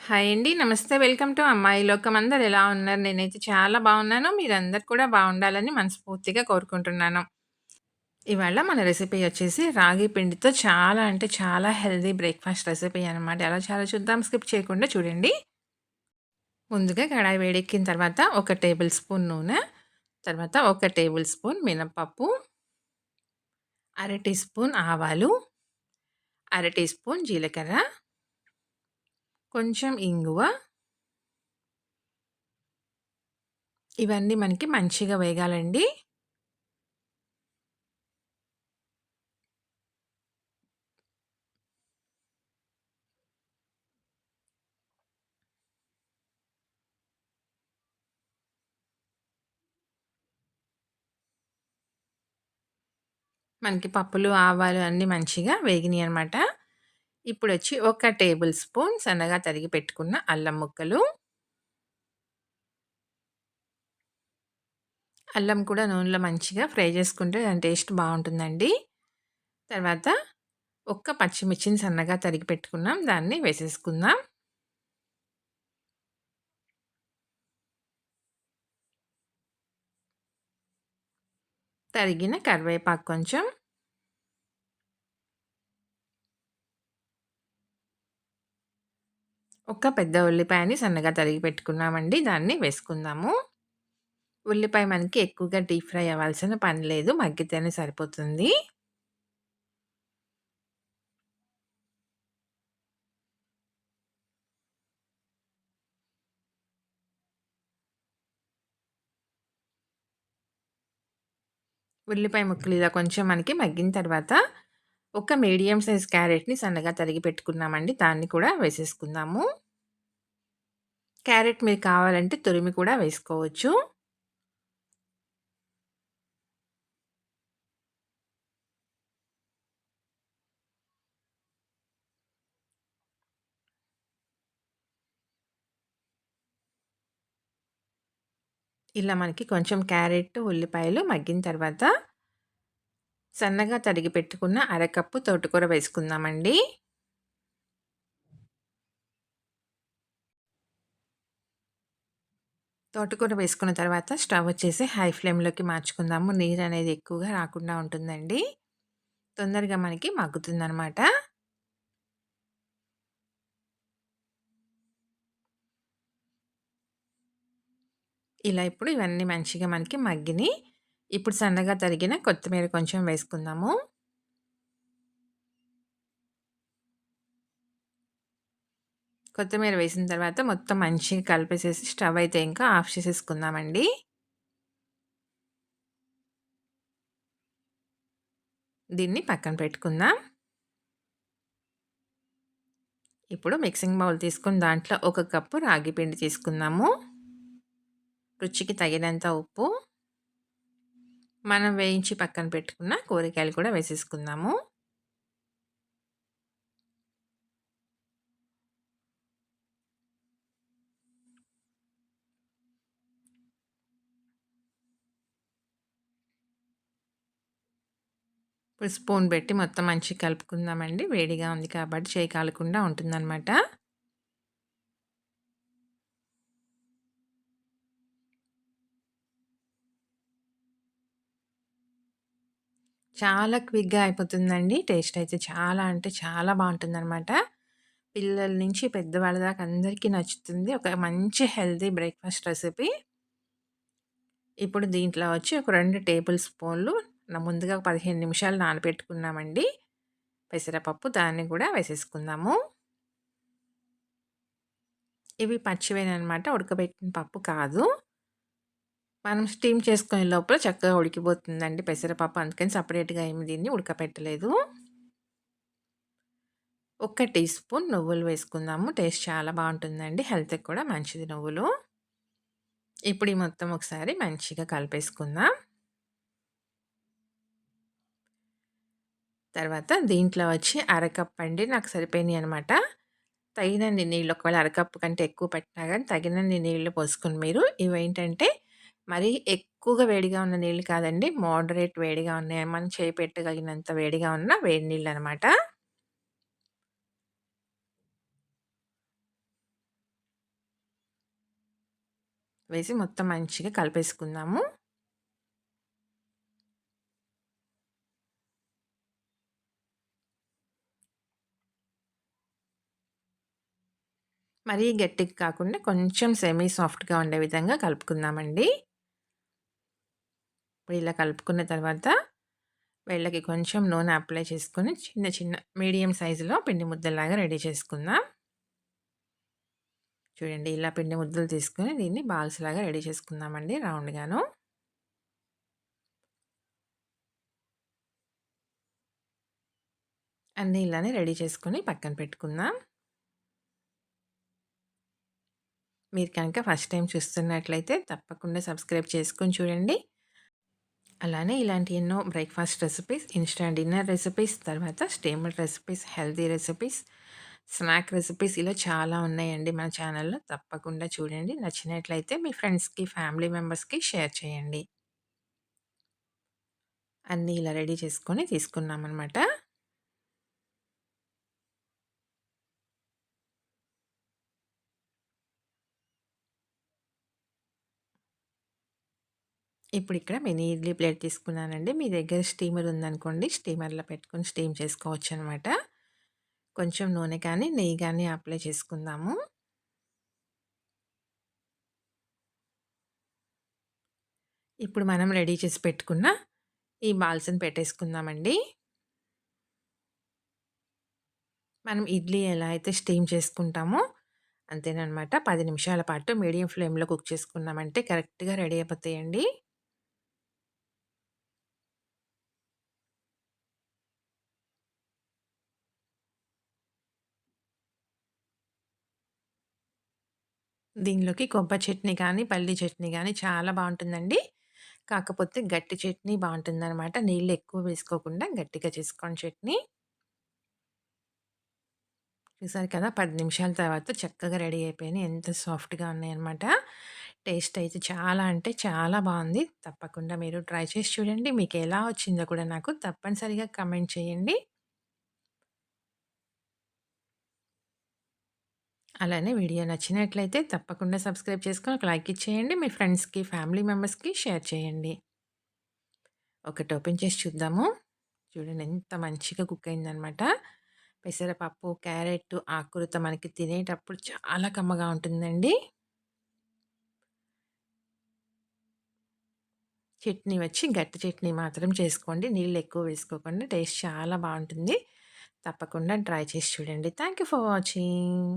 Hi అండి. నమస్తే. Welcome to అమ్మాయి లోకం. అందరూ ఎలా ఉన్నారు? నేనైతే చాలా బాగున్నాను. మీరందరూ కూడా బాగుండాలని మనస్ఫూర్తిగా కోరుకుంటున్నాను. ఇవాళ మన రెసిపీ వచ్చేసి రాగి పిండితో చాలా అంటే చాలా హెల్తీ బ్రేక్‌ఫాస్ట్ రెసిపీ అనమాట. ఎలా చేయాలో చూద్దాం. స్కిప్ చేయకుండా చూడండి. ముందుగా కడాయి వేడెక్కిన తర్వాత ఒక టేబుల్ స్పూన్ నూనె, తర్వాత ఒక టేబుల్ స్పూన్ మినపప్పు, అర టీ స్పూన్ ఆవాలు, అర టీ స్పూన్ జీలకర్ర, కొంచెం ఇంగువ, ఇవన్నీ మనకి మంచిగా వేగాలండి. మనకి పప్పులు, ఆవాలు అన్నీ మంచిగా వేగినియనమాట. ఇప్పుడొచ్చి ఒక టేబుల్ స్పూన్ సన్నగా తరిగి పెట్టుకున్న అల్లం ముక్కలు. అల్లం కూడా నూనెలో మంచిగా ఫ్రై చేసుకుంటే దాని టేస్ట్ బావుంటుందండి. తర్వాత ఒక్క పచ్చిమిర్చిని సన్నగా తరిగి పెట్టుకున్నాం. దాన్ని వేసేసుకుందాం. తరిగిన కరివేపాకు కొంచెం. ఒక పెద్ద ఉల్లిపాయని సన్నగా తరిగి పెట్టుకున్నామండి. దాన్ని వేసుకుందాము. ఉల్లిపాయ మనకి ఎక్కువగా డీప్ ఫ్రై అవ్వాల్సిన పని లేదు. మగ్గితేనే సరిపోతుంది. ఉల్లిపాయ ముక్కలు ఇలా కొంచెం మనకి మగ్గిన తర్వాత ఒక మీడియం సైజ్ క్యారెట్‌ని సన్నగా తరిగి పెట్టుకున్నామండి. దాన్ని కూడా వేసేసుకుందాము. క్యారెట్ మీరు కావాలంటే తురిమి కూడా వేసుకోవచ్చు. ఇలా మనకి కొంచెం క్యారెట్, ఉల్లిపాయలు మగ్గిన తర్వాత సన్నగా తరిగి పెట్టుకున్న అరకప్పు తోటకూర వేసుకుందామండి. తోటకూర వేసుకున్న తర్వాత స్టవ్ వచ్చేసి హై ఫ్లేమ్‌లోకి మార్చుకుందాము. నీరనేది ఎక్కువగా రాకుండా ఉంటుందండి. తొందరగా మనకి మగ్గుతుందనమాట. ఇలా ఇప్పుడు ఇవన్నీ మంచిగా మనకి మగ్గినియి. ఇప్పుడు సన్నగా తరిగిన కొత్తిమీర కొంచెం వేసుకుందాము. కొత్తిమీర వేసిన తర్వాత మొత్తం మంచిగా కలిపేసేసి స్టవ్ అయితే ఇంకా ఆఫ్ చేసేసుకుందామండి. దీన్ని పక్కన పెట్టుకుందాం. ఇప్పుడు మిక్సింగ్ బౌల్ తీసుకొని దాంట్లో ఒక కప్పు రాగి పిండి తీసుకుందాము. రుచికి తగినంత ఉప్పు, మనం వేయించి పక్కన పెట్టుకున్న కూరగాయలు కూడా వేసేసుకుందాము. ఇప్పుడు స్పూన్ పెట్టి మొత్తం మంచిగా కలుపుకుందామండి. వేడిగా ఉంది కాబట్టి చేయి కాలకుండా ఉంటుందనమాట. చాలా క్విక్‌గా అయిపోతుందండి. టేస్ట్ అయితే చాలా అంటే చాలా బావుంటుందనమాట. పిల్లల నుంచి పెద్దవాళ్ళ దాకా అందరికీ నచ్చుతుంది. ఒక మంచి హెల్తీ బ్రేక్‌ఫాస్ట్ రెసిపీ. ఇప్పుడు దీంట్లో వచ్చి ఒక 2 టేబుల్ స్పూన్లు ముందుగా 15 నిమిషాలు నానబెట్టుకున్నామండి పెసరపప్పు. దాన్ని కూడా వేసేసుకుందాము. ఇవి పచ్చివేననమాట. ఉడకబెట్టిన పప్పు కాదు. మనం స్టీమ్ చేసుకునే లోపల చక్కగా ఉడికిపోతుందండి పెసరపప్పు. అందుకని సెపరేట్‌గా ఏమి దీన్ని ఉడకపెట్టలేదు. ఒక టీ స్పూన్ నువ్వులు వేసుకుందాము. టేస్ట్ చాలా బావుంటుందండి. హెల్త్‌కి కూడా మంచిది నువ్వులు. ఇప్పుడు ఈ మొత్తం ఒకసారి మంచిగా కలిపేసుకుందాం. తర్వాత దీంట్లో వచ్చి అరకప్ అండి నాకు సరిపోయినాయనమాట. తగినన్ని నీళ్ళు ఒకవేళ అరకప్పు కంటే ఎక్కువ పెట్టినా గానీ తగినన్ని నీళ్ళు పోసుకొని మీరు ఇవేంటంటే మరీ ఎక్కువగా వేడిగా ఉన్న నీళ్ళు కాదండి. మోడరేట్ వేడిగా ఉన్నాయి. మనం చేయి పెట్టగలిగినంత వేడిగా ఉన్న వేడి నీళ్ళనమాట. వేసి మొత్తం మంచిగా కలిపేసుకుందాము. మరీ గట్టిగా కాకుండా కొంచెం సెమీ సాఫ్ట్‌గా ఉండే విధంగా కలుపుకుందామండి. ఇప్పుడు ఇలా కలుపుకున్న తర్వాత వేళ్ళకి కొంచెం నూనె అప్లై చేసుకొని చిన్న చిన్న మీడియం సైజులో పిండి ముద్దలాగా రెడీ చేసుకుందాం. చూడండి ఇలా పిండి ముద్దలు తీసుకొని దీన్ని బాల్స్ లాగా రెడీ చేసుకుందామండి రౌండ్‌గాను. అన్నీ ఇలానే రెడీ చేసుకొని పక్కన పెట్టుకుందాం. మీరు కనుక ఫస్ట్ టైమ్ చూస్తున్నట్లయితే తప్పకుండా సబ్స్క్రైబ్ చేసుకొని చూడండి. అలానే ఇలాంటి ఎన్నో breakfast recipes, instant dinner recipes, తర్వాత staple recipes, healthy recipes, snack recipes ఇలా చాలా ఉన్నాయండి మన ఛానల్‌లో. తప్పకుండా చూడండి. నచ్చినట్లయితే మీ ఫ్రెండ్స్‌కి, ఫ్యామిలీ మెంబర్స్‌కి షేర్ చేయండి. అన్నీ ఇలా రెడీ చేసుకొని తీసుకున్నామనమాట. ఇప్పుడు ఇక్కడ మినీ ఇడ్లీ ప్లేట్ తీసుకున్నానండి. మీ దగ్గర స్టీమర్ ఉందనుకోండి, స్టీమర్‌లో పెట్టుకొని స్టీమ్ చేసుకోవచ్చనమాట. కొంచెం నూనె కానీ, నెయ్యి గానీ అప్లై చేసుకుందాము. ఇప్పుడు మనం రెడీ చేసి పెట్టుకున్న ఈ బాల్స్‌ని పెట్టేసుకుందామండి. మనం ఇడ్లీ ఎలా అయితే స్టీమ్ చేసుకుంటామో అంతేననమాట. 10 నిమిషాల పాటు మీడియం ఫ్లేమ్‌లో కుక్ చేసుకున్నామంటే కరెక్ట్‌గా రెడీ అయిపోతాయండి. దీనిలోకి కొబ్బరి చట్నీ కానీ, పల్లీ చట్నీ గానీ చాలా బావుంటుందండి. కాకపోతే గట్టి చట్నీ బావుంటుందనమాట. నీళ్ళు ఎక్కువ వేసుకోకుండా గట్టిగా చేసుకోండి చట్నీ. చూసారు కదా! 10 నిమిషాల తర్వాత చక్కగా రెడీ అయిపోయినాయి. ఎంత సాఫ్ట్‌గా ఉన్నాయన్నమాట. టేస్ట్ అయితే చాలా అంటే చాలా బావుంది. తప్పకుండా మీరు ట్రై చేసి చూడండి. మీకెలా వచ్చిందో కూడా నాకు తప్పనిసరిగా కమెంట్ చేయండి. అలానే వీడియో నచ్చినట్లయితే తప్పకుండా సబ్స్క్రైబ్ చేసుకొని ఒక లైక్ ఇచ్చేయండి. మీ ఫ్రెండ్స్‌కి, ఫ్యామిలీ మెంబర్స్‌కి షేర్ చేయండి. ఒకటి ఓపెన్ చేసి చూద్దాము. చూడండి ఎంత మంచిగా కుక్ అయిందనమాట. పెసరపప్పు, క్యారెట్, ఆకుకూరతో మనకి తినేటప్పుడు చాలా కమ్మగా ఉంటుందండి. చట్నీ వచ్చి గట్టి చట్నీ మాత్రం చేసుకోండి. నీళ్ళెక్కువ వేసుకోకండి. టేస్ట్ చాలా బావుంటుంది. తప్పకుండా ట్రై చేసి చూడండి. Thank you for watching.